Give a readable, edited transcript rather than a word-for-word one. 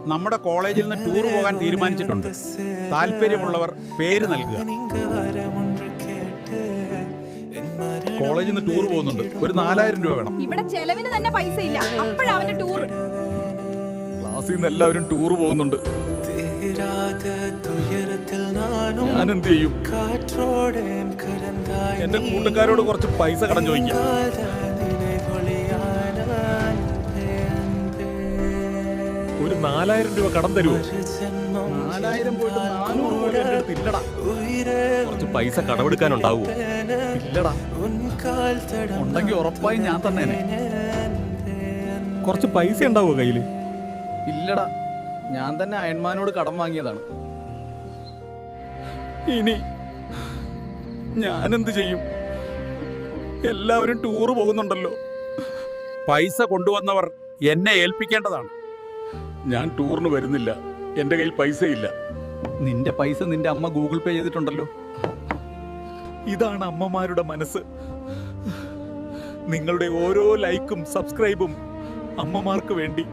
നമ്മുടെ കോളേജിൽ നിന്ന് ടൂർ പോകാൻ തീരുമാനിച്ചിട്ടുണ്ട്. താല്പര്യമുള്ളവർ പേര് നൽകുക. കോളേജിൽ നിന്ന് ടൂർ പോകുന്നുണ്ട്. ഒരു 4000 രൂപ വേണം. ഇവിടെ ചെലവിന് തന്നെ പൈസ ഇല്ല. അപ്പോഴാ അവന്റെ ടൂർ. ക്ലാസ്സിൽ നിന്ന് എല്ലാവരും ടൂർ പോകുന്നുണ്ട്. ഞാൻ എന്ത് ചെയ്യും? എന്റെ കൂട്ടുകാരോട് കുറച്ച് പൈസ കടം ചോദിക്കാം. ഒരു 4000 രൂപ കടം തരുമോ? 4000 പോയിട്ട് 400 രൂപ എന്റെ അടുത്ത് ഇല്ലടാ. കുറച്ച് പൈസ കടമെടുക്കാനുണ്ടാവോ? ഇല്ലടാ. ഉണ്ടെങ്കിൽ ഉറപ്പായും ഞാൻ തന്നെ. കുറച്ച് പൈസ ഉണ്ടാവോ കയ്യില്? ഇല്ലടാ, ഞാൻ തന്നെ അയൺമാനോട് കടം വാങ്ങിയതാണ്. ഇനി ഞാനെന്ത് ചെയ്യും? എല്ലാവരും ടൂറ് പോകുന്നുണ്ടല്ലോ. പൈസ കൊണ്ടുവന്നവർ എന്നെ ഏൽപ്പിക്കേണ്ടതാണ്. ഞാൻ ടൂറിന് വരുന്നില്ല. എൻ്റെ കയ്യിൽ പൈസയില്ല. നിന്റെ പൈസ നിന്റെ അമ്മ ഗൂഗിൾ പേ ചെയ്തിട്ടുണ്ടല്ലോ. ഇതാണ് അമ്മമാരുടെ മനസ്സ്. നിങ്ങളുടെ ഓരോ ലൈക്കും സബ്സ്ക്രൈബും അമ്മമാർക്ക് വേണ്ടി.